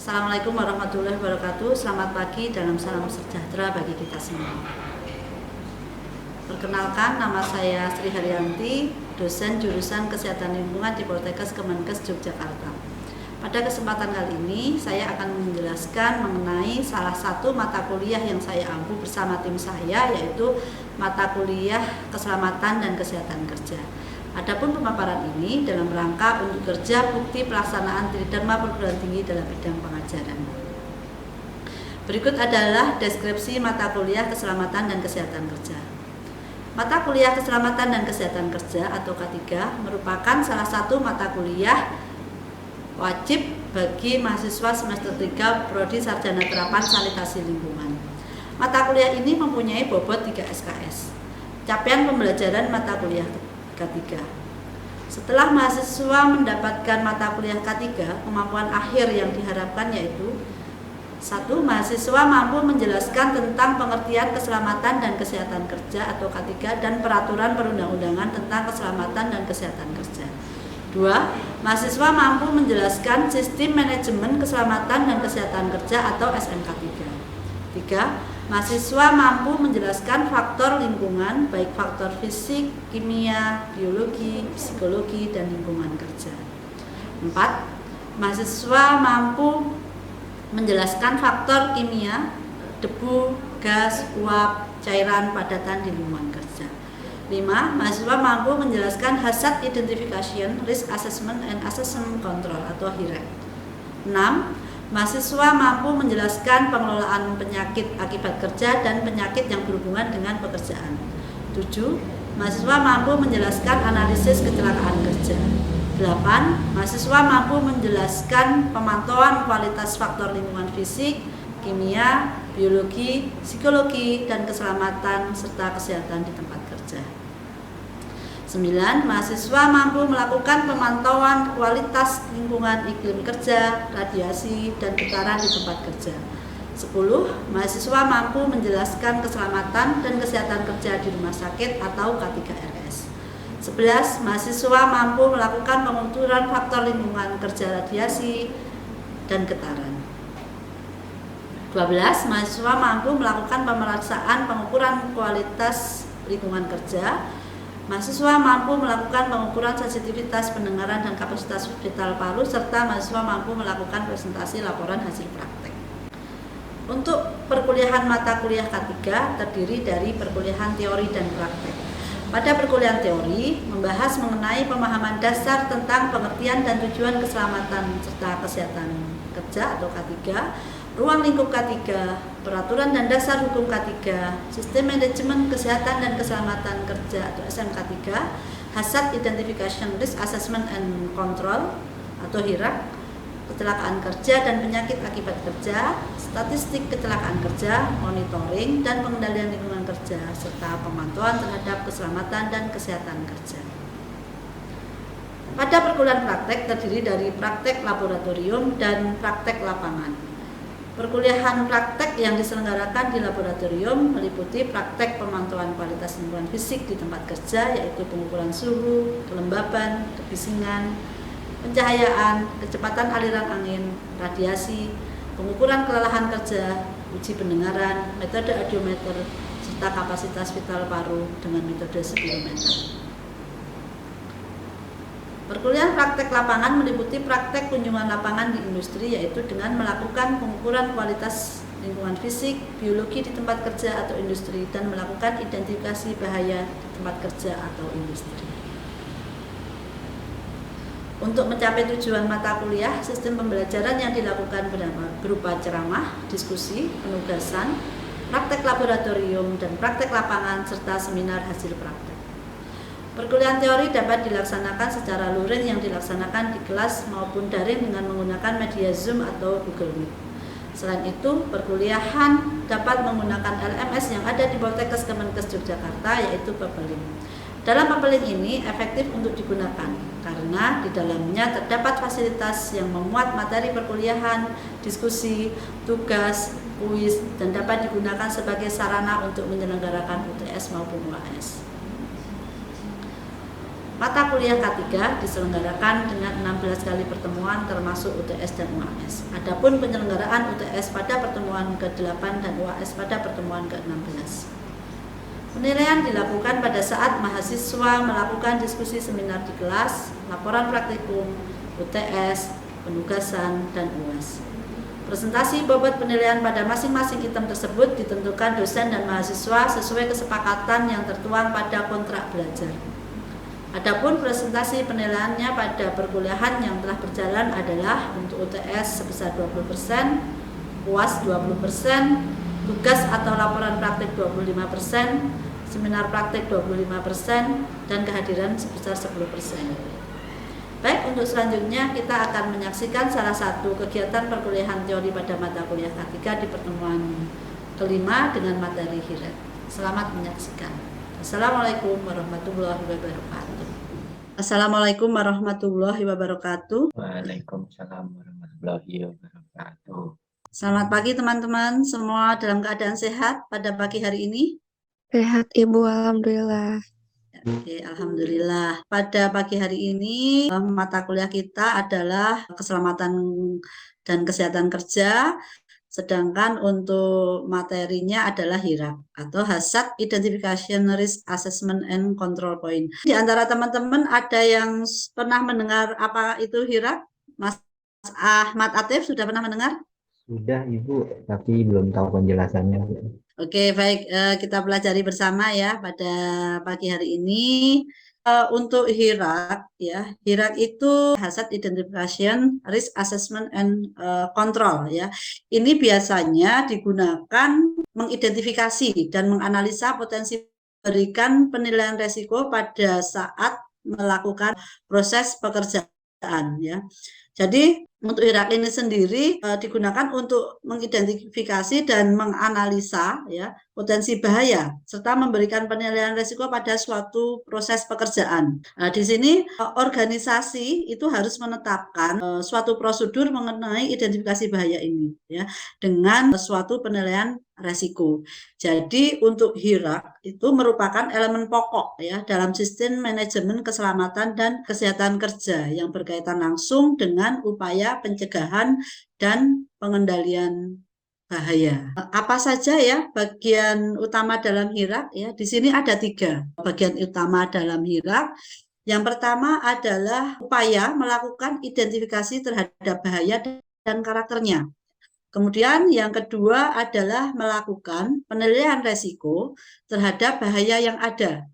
Assalamualaikum warahmatullahi wabarakatuh. Selamat pagi, dalam salam sejahtera bagi kita semua. Perkenalkan, nama saya Sri Haryanti, dosen jurusan Kesehatan Lingkungan di Poltekkes Kemenkes Yogyakarta. Pada kesempatan kali ini, saya akan menjelaskan mengenai salah satu mata kuliah yang saya ampu bersama tim saya, yaitu mata kuliah Keselamatan dan Kesehatan Kerja. Adapun pemaparan ini dalam rangka untuk kerja bukti pelaksanaan Tridharma perguruan tinggi dalam bidang pengajaran. Berikut adalah deskripsi mata kuliah Keselamatan dan Kesehatan Kerja. Mata kuliah Keselamatan dan Kesehatan Kerja atau K3 merupakan salah satu mata kuliah wajib bagi mahasiswa semester 3 Prodi Sarjana Terapan Sanitasi Lingkungan. Mata kuliah ini mempunyai bobot 3 SKS. Capaian pembelajaran mata kuliah K3. Setelah mahasiswa mendapatkan mata kuliah K3, kemampuan akhir yang diharapkan yaitu 1. Mahasiswa mampu menjelaskan tentang pengertian keselamatan dan kesehatan kerja atau K3 dan peraturan perundang-undangan tentang keselamatan dan kesehatan kerja. 2. Mahasiswa mampu menjelaskan sistem manajemen keselamatan dan kesehatan kerja atau SMK3. 3. Mahasiswa mampu menjelaskan faktor lingkungan, baik faktor fisik, kimia, biologi, psikologi, dan lingkungan kerja. 4. Mahasiswa mampu menjelaskan faktor kimia, debu, gas, uap, cairan, padatan di lingkungan kerja. 5. Mahasiswa mampu menjelaskan hazard identification, risk assessment, and assessment control atau HIREC. 6. Mahasiswa mampu menjelaskan pengelolaan penyakit akibat kerja dan penyakit yang berhubungan dengan pekerjaan. 7. Mahasiswa mampu menjelaskan analisis kecelakaan kerja. 8. Mahasiswa mampu menjelaskan pemantauan kualitas faktor lingkungan fisik, kimia, biologi, psikologi, dan keselamatan serta kesehatan di tempat kerja. 9. Mahasiswa mampu melakukan pemantauan kualitas lingkungan iklim kerja, radiasi, dan getaran di tempat kerja. 10. Mahasiswa mampu menjelaskan keselamatan dan kesehatan kerja di rumah sakit atau K3RS. 11. Mahasiswa mampu melakukan pengukuran faktor lingkungan kerja, radiasi, dan getaran. 12. Mahasiswa mampu melakukan pemeriksaan pengukuran kualitas lingkungan kerja. Mahasiswa mampu melakukan pengukuran sensitivitas pendengaran dan kapasitas vital paru, serta mahasiswa mampu melakukan presentasi laporan hasil praktek. Untuk perkuliahan mata kuliah K3 terdiri dari perkuliahan teori dan praktek. Pada perkuliahan teori membahas mengenai pemahaman dasar tentang pengertian dan tujuan keselamatan serta kesehatan kerja atau K3, ruang lingkup K3, peraturan dan dasar hukum K3, sistem manajemen kesehatan dan keselamatan kerja atau SMK3, hazard identification, risk assessment and control atau HIRAC, kecelakaan kerja dan penyakit akibat kerja, statistik kecelakaan kerja, monitoring dan pengendalian lingkungan kerja, serta pemantauan terhadap keselamatan dan kesehatan kerja. Pada perkuliahan praktek terdiri dari praktek laboratorium dan praktek lapangan. Perkuliahan praktek yang diselenggarakan di laboratorium meliputi praktek pemantauan kualitas lingkungan fisik di tempat kerja, yaitu pengukuran suhu, kelembaban, kebisingan, pencahayaan, kecepatan aliran angin, radiasi, pengukuran kelelahan kerja, uji pendengaran, metode audiometer, serta kapasitas vital paru dengan metode spirometer. Perkuliahan praktek lapangan meliputi praktek kunjungan lapangan di industri, yaitu dengan melakukan pengukuran kualitas lingkungan fisik, biologi di tempat kerja atau industri, dan melakukan identifikasi bahaya di tempat kerja atau industri. Untuk mencapai tujuan mata kuliah, sistem pembelajaran yang dilakukan berupa ceramah, diskusi, penugasan, praktek laboratorium, dan praktek lapangan, serta seminar hasil praktek. Perkuliahan teori dapat dilaksanakan secara luring yang dilaksanakan di kelas maupun daring dengan menggunakan media Zoom atau Google Meet. Selain itu, perkuliahan dapat menggunakan LMS yang ada di Poltekkes Kemenkes Yogyakarta, yaitu Papeling. Dalam Papeling ini efektif untuk digunakan karena di dalamnya terdapat fasilitas yang memuat materi perkuliahan, diskusi, tugas, kuis, dan dapat digunakan sebagai sarana untuk menyelenggarakan UTS maupun UAS. Mata kuliah K3 diselenggarakan dengan 16 kali pertemuan termasuk UTS dan UAS. Adapun penyelenggaraan UTS pada pertemuan ke-8 dan UAS pada pertemuan ke-16. Penilaian dilakukan pada saat mahasiswa melakukan diskusi seminar di kelas, laporan praktikum, UTS, penugasan, dan UAS. Presentasi bobot penilaian pada masing-masing item tersebut ditentukan dosen dan mahasiswa sesuai kesepakatan yang tertuang pada kontrak belajar. Adapun presentasi penilaiannya pada perkuliahan yang telah berjalan adalah untuk UTS sebesar 20%, UAS 20%, tugas atau laporan praktik 25%, seminar praktik 25%, dan kehadiran sebesar 10%. Baik, untuk selanjutnya kita akan menyaksikan salah satu kegiatan perkuliahan teori pada mata kuliah K3 di pertemuan kelima dengan materi HIRAK. Selamat menyaksikan. Assalamualaikum warahmatullahi wabarakatuh. Assalamualaikum warahmatullahi wabarakatuh. Waalaikumsalam warahmatullahi wabarakatuh. Selamat pagi teman-teman, semua dalam keadaan sehat pada pagi hari ini? Sehat Ibu, Alhamdulillah. Oke, Alhamdulillah. Pada pagi hari ini mata kuliah kita adalah keselamatan dan kesehatan kerja. Sedangkan untuk materinya adalah HIRAK atau Hazard Identification Risk Assessment and Control Point. Di antara teman-teman ada yang pernah mendengar apa itu HIRAK? Mas Ahmad Atif sudah pernah mendengar? Sudah Ibu, tapi belum tahu penjelasannya. Oke, baik, kita pelajari bersama ya pada pagi hari ini. Untuk HIRAK ya, HIRAK itu Hazard Identification, Risk Assessment and Control ya. Ini biasanya digunakan mengidentifikasi dan menganalisa potensi berikan penilaian resiko pada saat melakukan proses pekerjaan ya. Jadi untuk HIRAK ini sendiri digunakan untuk mengidentifikasi dan menganalisa ya potensi bahaya serta memberikan penilaian risiko pada suatu proses pekerjaan. Nah, di sini organisasi itu harus menetapkan suatu prosedur mengenai identifikasi bahaya ini ya dengan suatu penilaian resiko. Jadi untuk HIRAK itu merupakan elemen pokok ya dalam sistem manajemen keselamatan dan kesehatan kerja yang berkaitan langsung dengan upaya pencegahan dan pengendalian bahaya. Apa saja ya bagian utama dalam HIRAK ya? Di sini ada 3 bagian utama dalam HIRAK. Yang pertama adalah upaya melakukan identifikasi terhadap bahaya dan karakternya. Kemudian yang kedua adalah melakukan penilaian resiko terhadap bahaya yang ada.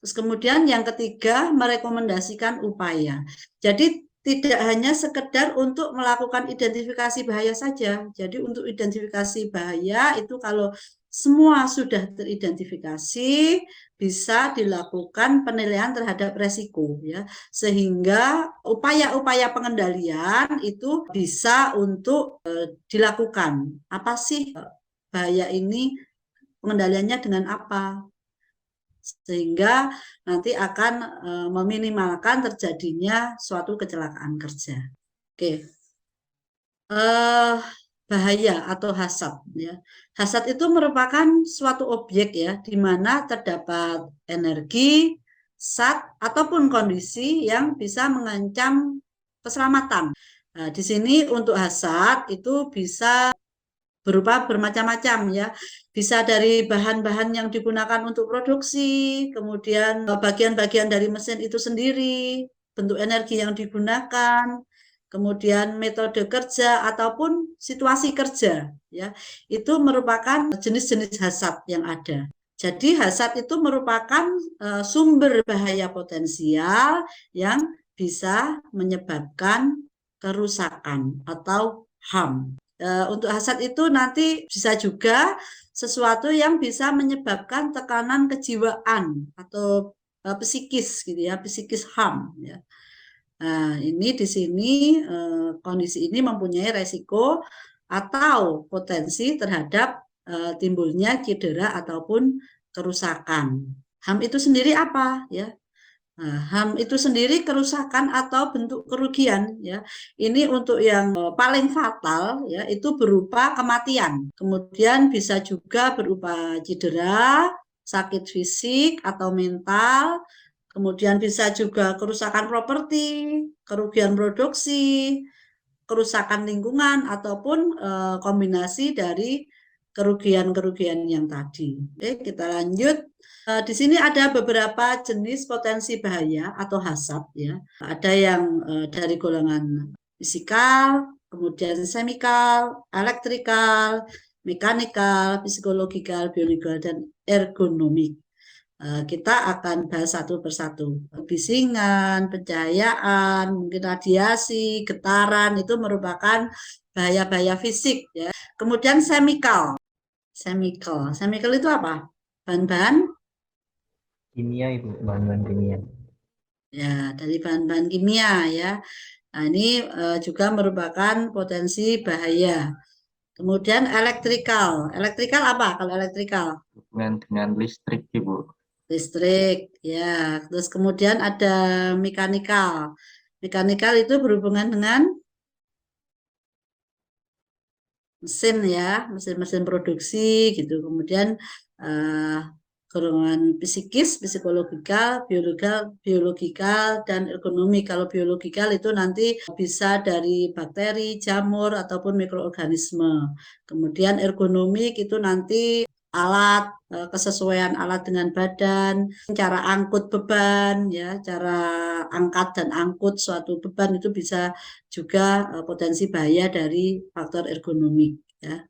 Terus kemudian yang ketiga merekomendasikan upaya. Jadi tidak hanya sekedar untuk melakukan identifikasi bahaya saja. Jadi untuk identifikasi bahaya itu kalau semua sudah teridentifikasi bisa dilakukan penilaian terhadap resiko ya sehingga upaya-upaya pengendalian itu bisa untuk dilakukan. Apa sih bahaya ini, pengendaliannya dengan apa? Sehingga nanti akan meminimalkan terjadinya suatu kecelakaan kerja. Oke. Bahaya atau hazard ya. Hazard itu merupakan suatu objek ya di mana terdapat energi, zat ataupun kondisi yang bisa mengancam keselamatan. Nah, di sini untuk hazard itu bisa berupa bermacam-macam ya. Bisa dari bahan-bahan yang digunakan untuk produksi, kemudian bagian-bagian dari mesin itu sendiri, bentuk energi yang digunakan, kemudian metode kerja ataupun situasi kerja ya. Itu merupakan jenis-jenis hazard yang ada. Jadi hazard itu merupakan sumber bahaya potensial yang bisa menyebabkan kerusakan atau HAM. Untuk hazard itu nanti bisa juga sesuatu yang bisa menyebabkan tekanan kejiwaan atau psikis gitu ya, psikis HAM ya. Nah, ini di sini kondisi ini mempunyai resiko atau potensi terhadap timbulnya cedera ataupun kerusakan. HAM itu sendiri apa ya? Nah, HAM itu sendiri kerusakan atau bentuk kerugian ya. Ini untuk yang paling fatal ya itu berupa kematian. Kemudian bisa juga berupa cedera, sakit fisik atau mental. kemudian bisa juga kerusakan properti, kerugian produksi, kerusakan lingkungan, ataupun kombinasi dari kerugian-kerugian yang tadi. Oke, kita lanjut. Di sini ada beberapa jenis potensi bahaya atau hazard ya. Ada yang dari golongan fisikal, kemudian semikal, elektrikal, mekanikal, psikologikal, biologikal, dan ergonomik. Kita akan bahas satu persatu. Bisingan, pencahayaan, mungkin radiasi, getaran itu merupakan bahaya-bahaya fisik ya. Kemudian semikal. Semikal itu apa? Bahan-bahan Kimia itu, bahan-bahan kimia. ya, dari bahan-bahan kimia ya. Nah, ini juga merupakan potensi bahaya. Kemudian elektrikal. Elektrikal apa kalau elektrikal? Dengan listrik, Ibu. Listrik ya. Terus kemudian ada mekanikal. Mekanikal itu berhubungan dengan mesin ya, mesin-mesin produksi gitu. Kemudian eh, golongan psikis, psikologikal, biologikal, dan ekonomi. Kalau biologikal itu nanti bisa dari bakteri, jamur, ataupun mikroorganisme. Kemudian ergonomik itu nanti alat, kesesuaian alat dengan badan, cara angkut beban, ya, cara angkat dan angkut suatu beban itu bisa juga potensi bahaya dari faktor ergonomik. Ya.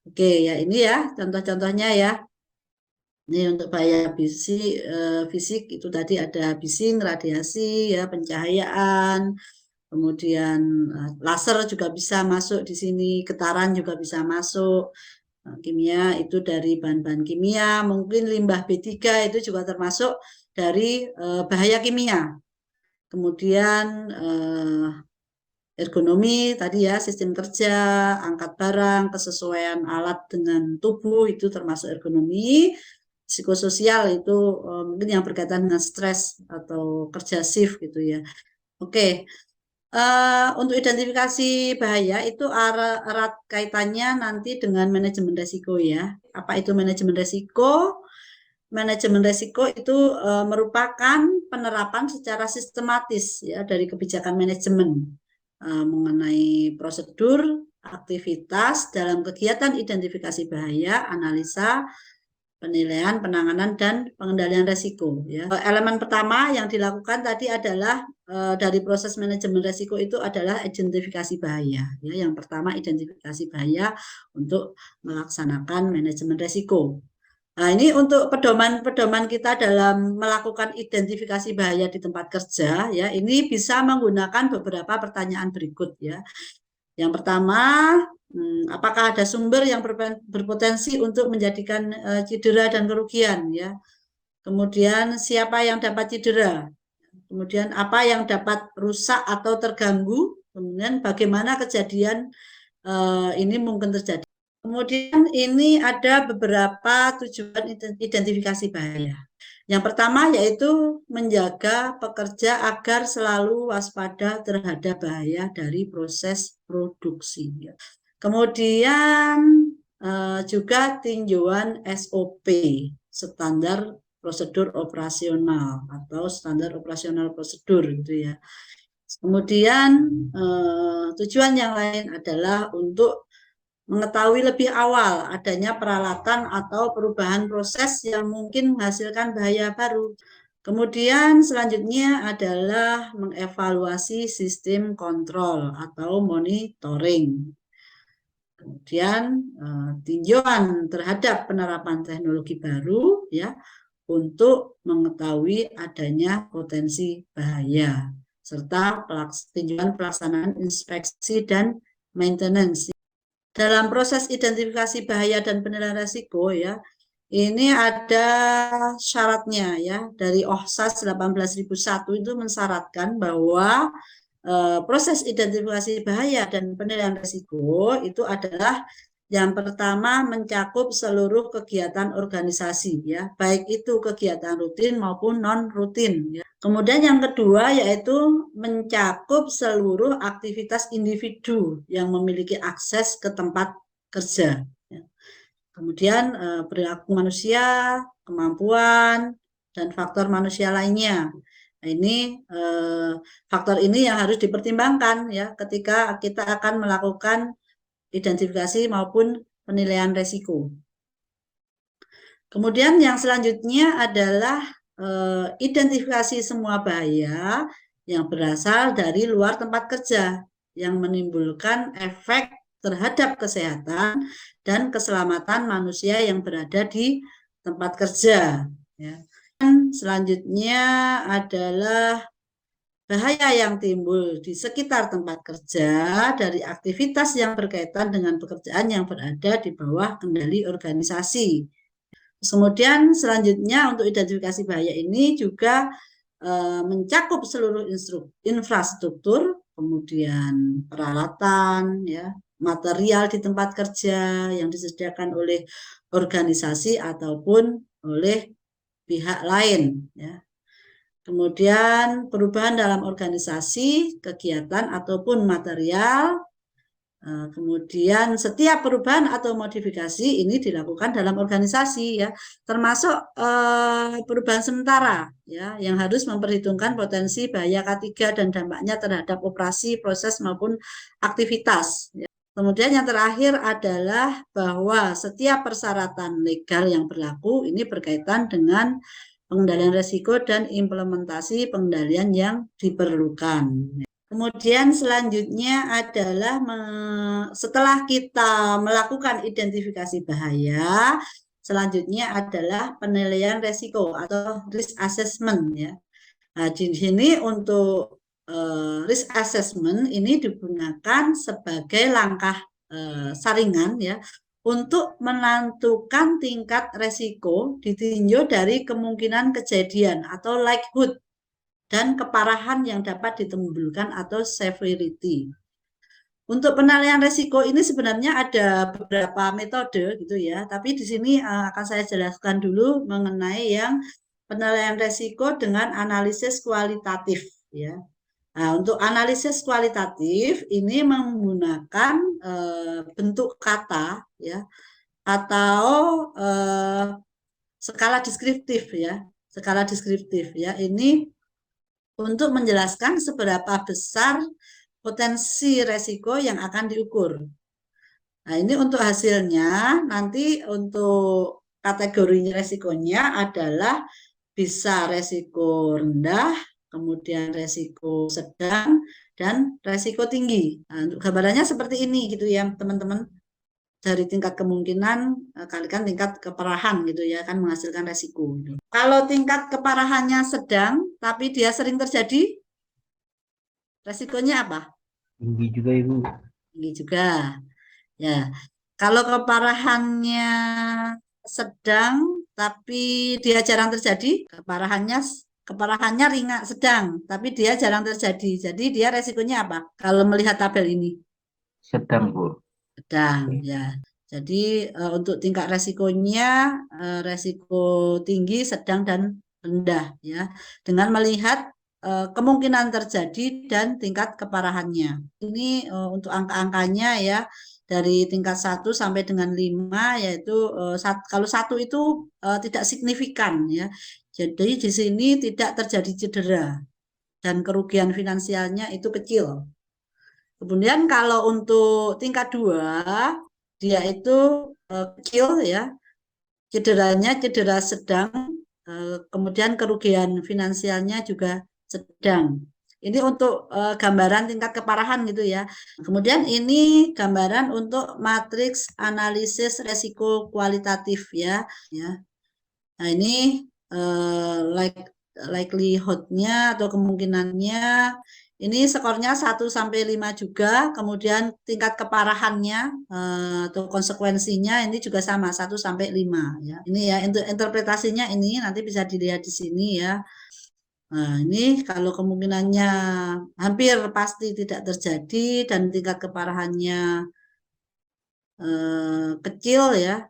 Oke, ya ini ya contoh-contohnya ya. Ini untuk bahaya fisik itu tadi ada bising, radiasi, ya, pencahayaan, kemudian laser juga bisa masuk di sini, getaran juga bisa masuk. Kimia itu dari bahan-bahan kimia, mungkin limbah B3 itu juga termasuk dari bahaya kimia. Kemudian ergonomi tadi ya, sistem kerja, angkat barang, kesesuaian alat dengan tubuh itu termasuk ergonomi. Psikososial itu mungkin yang berkaitan dengan stres atau kerja shift gitu ya. Oke. Untuk identifikasi bahaya itu erat kaitannya nanti dengan manajemen resiko ya. Apa itu manajemen resiko? Manajemen resiko itu merupakan penerapan secara sistematis ya dari kebijakan manajemen mengenai prosedur, aktivitas dalam kegiatan identifikasi bahaya, analisa, penilaian, penanganan, dan pengendalian resiko. Ya. Elemen pertama yang dilakukan tadi adalah dari proses manajemen resiko itu adalah identifikasi bahaya. Ya. Yang pertama identifikasi bahaya untuk melaksanakan manajemen resiko. Nah, ini untuk pedoman-pedoman kita dalam melakukan identifikasi bahaya di tempat kerja, ya, ini bisa menggunakan beberapa pertanyaan berikut, ya. Yang pertama, apakah ada sumber yang berpotensi untuk menjadikan cedera dan kerugian, ya. Kemudian siapa yang dapat cedera? Kemudian apa yang dapat rusak atau terganggu? Kemudian bagaimana kejadian ini mungkin terjadi? Kemudian ini ada beberapa tujuan identifikasi bahaya. Yang pertama yaitu menjaga pekerja agar selalu waspada terhadap bahaya dari proses produksi. Kemudian juga tinjauan SOP, standar prosedur operasional atau standar operasional prosedur gitu ya. Kemudian tujuan yang lain adalah untuk mengetahui lebih awal adanya peralatan atau perubahan proses yang mungkin menghasilkan bahaya baru. Kemudian selanjutnya adalah mengevaluasi sistem kontrol atau monitoring. Kemudian tinjauan terhadap penerapan teknologi baru ya untuk mengetahui adanya potensi bahaya serta tinjauan pelaksanaan inspeksi dan maintenance. Dalam proses identifikasi bahaya dan penilaian risiko ya, ini ada syaratnya ya. Dari OHSAS 18001 itu mensyaratkan bahwa proses identifikasi bahaya dan penilaian risiko itu adalah yang pertama mencakup seluruh kegiatan organisasi ya, baik itu kegiatan rutin maupun non rutin ya. Kemudian yang kedua yaitu mencakup seluruh aktivitas individu yang memiliki akses ke tempat kerja. Ya. Kemudian perilaku manusia, kemampuan, dan faktor manusia lainnya. Nah, ini faktor ini yang harus dipertimbangkan ya ketika kita akan melakukan identifikasi maupun penilaian resiko. Kemudian yang selanjutnya adalah identifikasi semua bahaya yang berasal dari luar tempat kerja yang menimbulkan efek terhadap kesehatan dan keselamatan manusia yang berada di tempat kerja. Ya. Dan selanjutnya adalah bahaya yang timbul di sekitar tempat kerja dari aktivitas yang berkaitan dengan pekerjaan yang berada di bawah kendali organisasi. Kemudian selanjutnya untuk identifikasi bahaya ini juga mencakup seluruh infrastruktur, kemudian peralatan, ya, material di tempat kerja yang disediakan oleh organisasi ataupun oleh pihak lain. Ya. Kemudian perubahan dalam organisasi, kegiatan ataupun material. Kemudian setiap perubahan atau modifikasi ini dilakukan dalam organisasi ya, termasuk perubahan sementara ya, yang harus memperhitungkan potensi bahaya K3 dan dampaknya terhadap operasi, proses maupun aktivitas. Ya. Kemudian yang terakhir adalah bahwa setiap persyaratan legal yang berlaku ini berkaitan dengan pengendalian risiko dan implementasi pengendalian yang diperlukan. Kemudian selanjutnya adalah setelah kita melakukan identifikasi bahaya, selanjutnya adalah penilaian risiko atau risk assessment ya. Nah, di sini untuk risk assessment ini digunakan sebagai langkah saringan ya untuk menentukan tingkat risiko ditinjau dari kemungkinan kejadian atau likelihood dan keparahan yang dapat ditimbulkan atau severity. Untuk penilaian risiko ini sebenarnya ada beberapa metode gitu ya, tapi di sini akan saya jelaskan dulu mengenai yang penilaian risiko dengan analisis kualitatif ya. Nah, untuk analisis kualitatif ini menggunakan bentuk kata ya atau skala deskriptif ya. Skala deskriptif ya. Ini untuk menjelaskan seberapa besar potensi resiko yang akan diukur. Nah, ini untuk hasilnya, nanti untuk kategori resikonya adalah bisa resiko rendah, kemudian resiko sedang, dan resiko tinggi. Nah, untuk gambarannya seperti ini gitu ya teman-teman. Dari tingkat kemungkinan kalikan tingkat keparahan gitu ya, kan menghasilkan resiko. Kalau tingkat keparahannya sedang tapi dia sering terjadi, resikonya apa? Tinggi juga Ibu. Tinggi juga. Ya. Kalau keparahannya sedang tapi dia jarang terjadi, keparahannya ringan sedang tapi dia jarang terjadi. Jadi dia resikonya apa? Kalau melihat tabel ini. Sedang Bu. Sedang ya. Jadi untuk tingkat resikonya resiko tinggi, sedang dan rendah ya. Dengan melihat kemungkinan terjadi dan tingkat keparahannya. Ini untuk angka-angkanya ya dari tingkat 1 sampai dengan 5 yaitu kalau 1 itu tidak signifikan ya. Jadi di sini tidak terjadi cedera dan kerugian finansialnya itu kecil. Kemudian kalau untuk tingkat 2 dia itu kecil ya, cederanya cedera sedang, kemudian kerugian finansialnya juga sedang. Ini untuk gambaran tingkat keparahan gitu ya. Kemudian ini gambaran untuk matriks analisis resiko kualitatif ya. Nah ini likelihood-nya atau kemungkinannya. Ini skornya 1 sampai 5 juga, kemudian tingkat keparahannya atau konsekuensinya ini juga sama 1 sampai 5 ya. Ini ya interpretasinya ini nanti bisa dilihat di sini ya. Nah, ini kalau kemungkinannya hampir pasti tidak terjadi dan tingkat keparahannya kecil ya.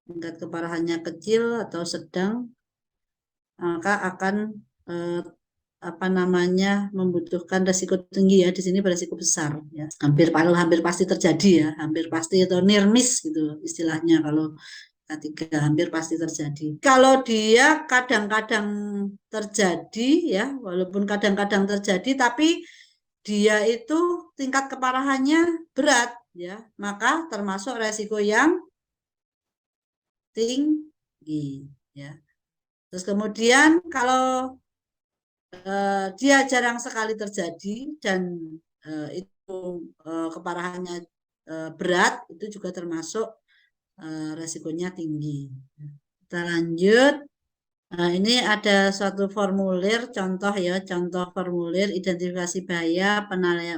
Tingkat keparahannya kecil atau sedang, maka akan membutuhkan resiko tinggi ya. Di sini beresiko besar ya. Hampir pasti terjadi ya, hampir pasti atau near miss gitu istilahnya kalau K3 hampir pasti terjadi. Kalau dia kadang-kadang terjadi ya, walaupun kadang-kadang terjadi, tapi dia itu tingkat keparahannya berat ya, maka termasuk resiko yang tinggi ya. Terus kemudian kalau dia jarang sekali terjadi dan itu keparahannya berat, itu juga termasuk resikonya tinggi. Kita lanjut. Nah, ini ada suatu formulir contoh ya, contoh formulir identifikasi bahaya,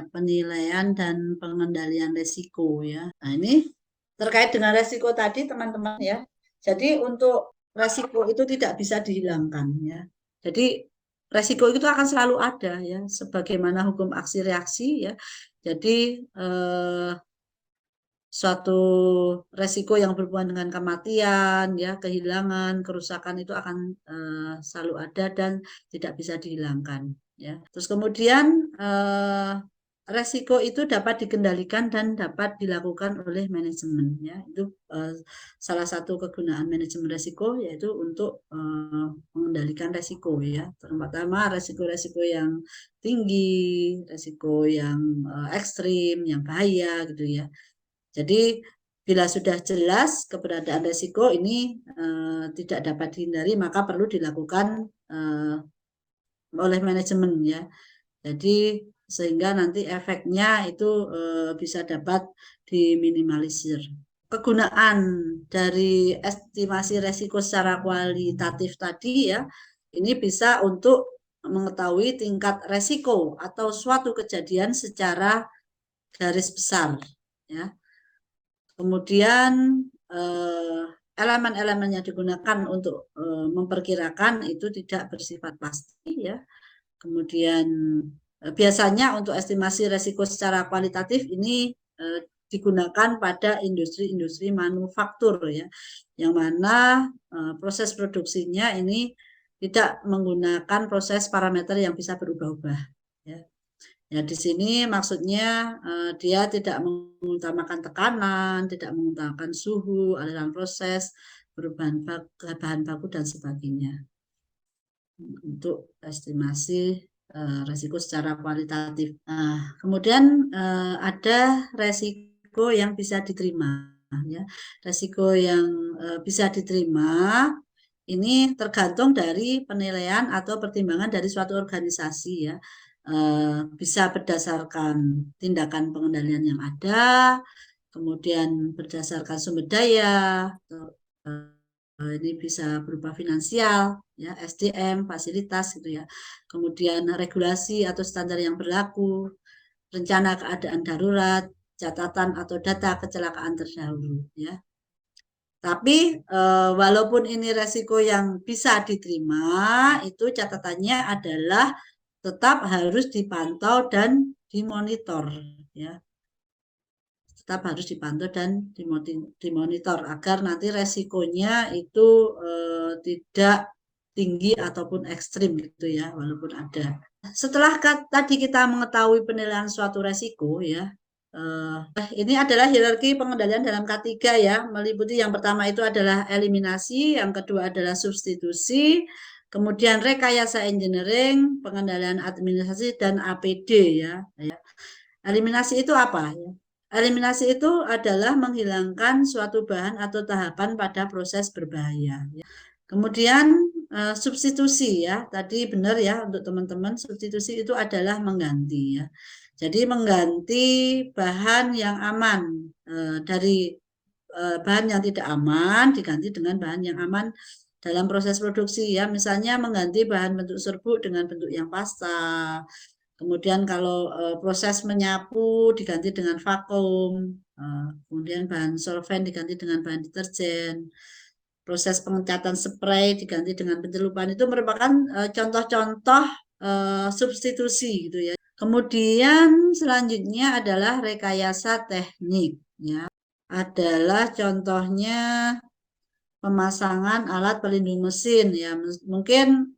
penilaian dan pengendalian resiko ya. Nah, ini terkait dengan resiko tadi teman-teman ya. Jadi untuk resiko itu tidak bisa dihilangkan ya. Jadi resiko itu akan selalu ada ya, sebagaimana hukum aksi reaksi ya. Jadi suatu resiko yang berhubungan dengan kematian, ya, kehilangan, kerusakan itu akan selalu ada dan tidak bisa dihilangkan. Ya. Terus kemudian resiko itu dapat dikendalikan dan dapat dilakukan oleh manajemen. Ya. Itu salah satu kegunaan manajemen resiko yaitu untuk mengendalikan resiko. Ya. Pertama resiko-resiko yang tinggi, resiko yang ekstrim, yang bahaya gitu ya. Jadi bila sudah jelas keberadaan resiko ini tidak dapat dihindari, maka perlu dilakukan oleh manajemen ya. Jadi sehingga nanti efeknya itu bisa dapat diminimalisir. Kegunaan dari estimasi resiko secara kualitatif tadi ya, ini bisa untuk mengetahui tingkat resiko atau suatu kejadian secara garis besar ya. Kemudian elemen-elemen yang digunakan untuk memperkirakan itu tidak bersifat pasti ya. Kemudian biasanya untuk estimasi resiko secara kualitatif ini digunakan pada industri-industri manufaktur ya, yang mana proses produksinya ini tidak menggunakan proses parameter yang bisa berubah-ubah ya. Ya, di sini maksudnya dia tidak mengutamakan tekanan, tidak mengutamakan suhu, aliran proses, perubahan bahan baku dan sebagainya. Untuk estimasi resiko secara kualitatif. Kemudian ada resiko yang bisa diterima. Ya. Resiko yang bisa diterima ini tergantung dari penilaian atau pertimbangan dari suatu organisasi ya. Bisa berdasarkan tindakan pengendalian yang ada, kemudian berdasarkan sumber daya, ini bisa berupa finansial, ya, SDM, fasilitas gitu ya. Kemudian regulasi atau standar yang berlaku, rencana keadaan darurat, catatan atau data kecelakaan terdahulu ya. Tapi walaupun ini resiko yang bisa diterima, itu catatannya adalah tetap harus dipantau dan dimonitor ya. Tetap harus dipantau dan dimonitor agar nanti resikonya itu tidak tinggi ataupun ekstrim gitu ya, walaupun ada. Setelah tadi kita mengetahui penilaian suatu resiko ya, ini adalah hierarki pengendalian dalam K3 ya, meliputi yang pertama itu adalah eliminasi, yang kedua adalah substitusi, kemudian rekayasa engineering, pengendalian administrasi, dan APD ya. Eliminasi itu apa ya? Eliminasi itu adalah menghilangkan suatu bahan atau tahapan pada proses berbahaya. Kemudian substitusi ya, tadi benar ya untuk teman-teman, substitusi itu adalah mengganti ya. Jadi mengganti bahan yang aman dari bahan yang tidak aman diganti dengan bahan yang aman dalam proses produksi ya. Misalnya mengganti bahan bentuk serbuk dengan bentuk yang pasta. Kemudian kalau proses menyapu diganti dengan vakum, kemudian bahan solvent diganti dengan bahan deterjen, proses pengecatan spray diganti dengan pencelupan, itu merupakan contoh-contoh substitusi gitu ya. Kemudian selanjutnya adalah rekayasa teknik ya. Adalah contohnya pemasangan alat pelindung mesin ya. Mungkin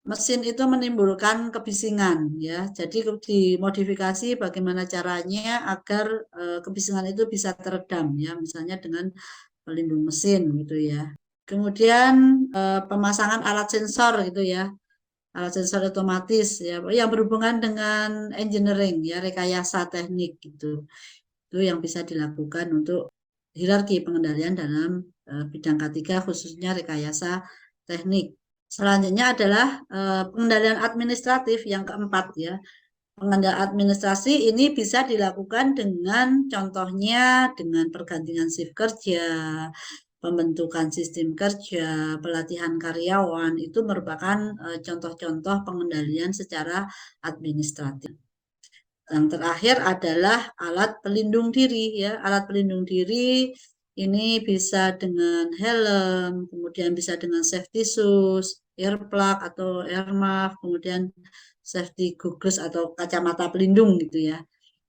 mesin itu menimbulkan kebisingan ya. Jadi dimodifikasi bagaimana caranya agar kebisingan itu bisa teredam ya, misalnya dengan pelindung mesin gitu ya. Kemudian pemasangan alat sensor gitu ya, alat sensor otomatis ya, yang berhubungan dengan engineering ya, rekayasa teknik gitu. Itu yang bisa dilakukan untuk hierarki pengendalian dalam bidang K3 khususnya rekayasa teknik. Selanjutnya adalah pengendalian administratif yang keempat ya. Pengendalian administrasi ini bisa dilakukan dengan contohnya dengan pergantian shift kerja, pembentukan sistem kerja, pelatihan karyawan, itu merupakan contoh-contoh pengendalian secara administratif. Yang terakhir adalah alat pelindung diri ya. Alat pelindung diri ini bisa dengan helm, kemudian bisa dengan safety shoes, earplug atau earmuff, kemudian safety goggles atau kacamata pelindung gitu ya.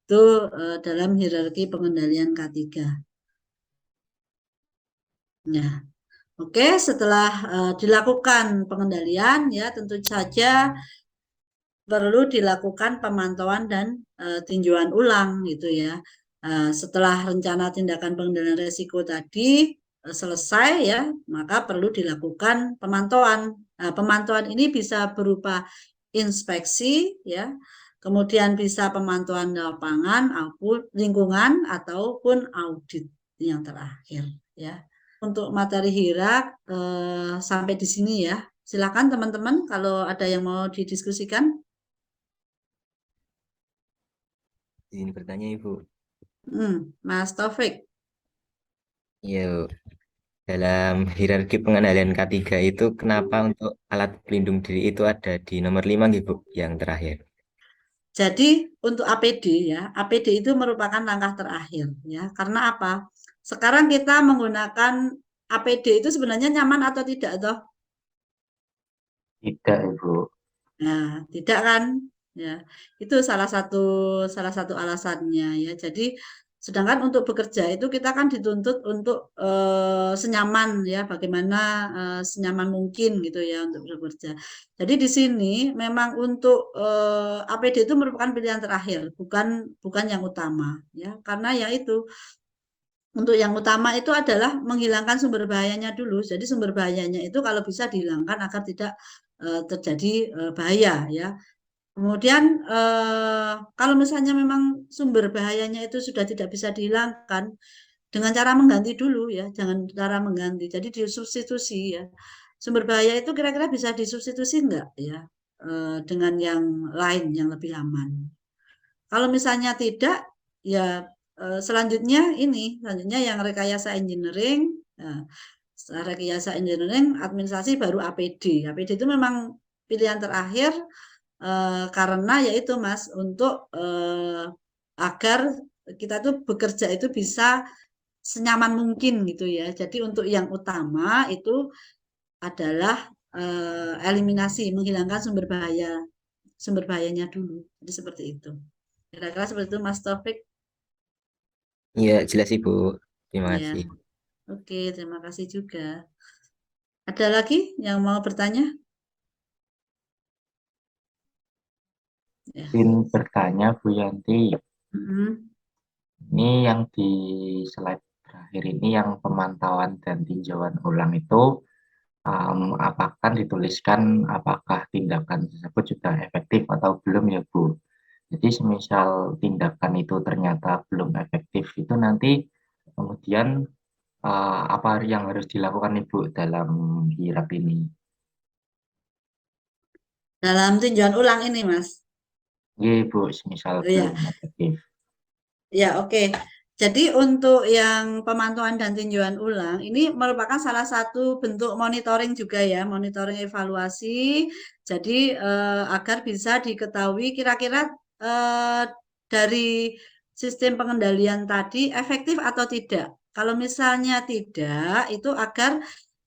Itu dalam hierarki pengendalian K3. Nah, oke, setelah dilakukan pengendalian ya tentu saja perlu dilakukan pemantauan dan tinjauan ulang gitu ya. Setelah rencana tindakan pengendalian risiko tadi selesai ya, maka perlu dilakukan pemantauan. Pemantauan ini bisa berupa inspeksi ya, kemudian bisa pemantauan lapangan ataupun lingkungan ataupun audit yang terakhir ya. Untuk materi HIRAK sampai di sini ya. Silakan teman-teman kalau ada yang mau didiskusikan. Izin bertanya, Ibu. Mas Taufik. Yuk, dalam hierarki pengendalian K3 itu kenapa untuk alat pelindung diri itu ada di nomor 5 Ibu, yang terakhir? Jadi untuk APD ya, APD itu merupakan langkah terakhir ya. Karena apa? Sekarang kita menggunakan APD itu sebenarnya nyaman atau tidak toh? Tidak, Ibu. Nah, tidak kan? Ya, itu salah satu alasannya ya. Jadi sedangkan untuk bekerja itu kita kan dituntut untuk senyaman ya, bagaimana senyaman mungkin gitu ya untuk bekerja. Jadi di sini memang untuk APD itu merupakan pilihan terakhir, bukan yang utama ya. Karena ya itu untuk yang utama itu adalah menghilangkan sumber bahayanya dulu. Jadi sumber bahayanya itu kalau bisa dihilangkan agar tidak terjadi bahaya ya. Kemudian kalau misalnya memang sumber bahayanya itu sudah tidak bisa dihilangkan dengan cara mengganti dulu ya, jangan cara mengganti. Jadi disubstitusi ya. Sumber bahaya itu kira-kira bisa disubstitusi enggak ya dengan yang lain yang lebih aman. Kalau misalnya tidak, ya selanjutnya yang rekayasa engineering. Nah, setelah rekayasa engineering, administrasi baru APD. APD itu memang pilihan terakhir karena yaitu Mas untuk agar kita tuh bekerja itu bisa senyaman mungkin gitu ya. Jadi untuk yang utama itu adalah eliminasi, menghilangkan sumber bahayanya dulu. Jadi seperti itu. Kira-kira seperti itu Mas Taufik. Iya, jelas Ibu. Terima Ya, kasih. oke, terima kasih juga. Ada lagi yang mau bertanya? Ya. Ingin bertanya Bu Yanti, Mm-mm. ini yang di slide terakhir ini yang pemantauan dan tinjauan ulang itu apakah dituliskan apakah tindakan tersebut sudah efektif atau belum ya Bu? Jadi semisal tindakan itu ternyata belum efektif itu nanti kemudian apa yang harus dilakukan Ibu dalam kirap ini? Dalam tinjauan ulang ini, Mas. Iya Ibu, semisal Oh, ya, belum efektif. ya oke. Jadi untuk yang pemantauan dan tinjauan ulang ini merupakan salah satu bentuk monitoring juga ya, monitoring evaluasi. Jadi agar bisa diketahui kira-kira dari sistem pengendalian tadi efektif atau tidak. Kalau misalnya tidak, itu agar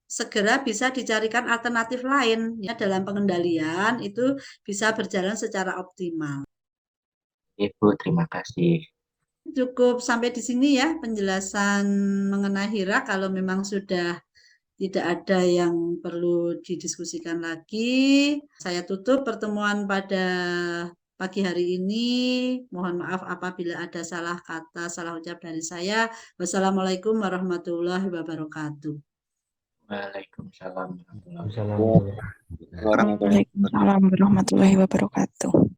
segera bisa dicarikan alternatif lain ya dalam pengendalian itu bisa berjalan secara optimal. Ibu, terima kasih. Cukup sampai di sini ya penjelasan mengenai HIRA. Kalau memang sudah tidak ada yang perlu didiskusikan lagi, saya tutup pertemuan pada pagi hari ini. Mohon maaf apabila ada salah kata, salah ucap dari saya. Wassalamualaikum warahmatullahi wabarakatuh. Waalaikumsalam warahmatullahi Waalaikumsalam warahmatullahi wabarakatuh. Waalaikumsalam warahmatullahi wabarakatuh.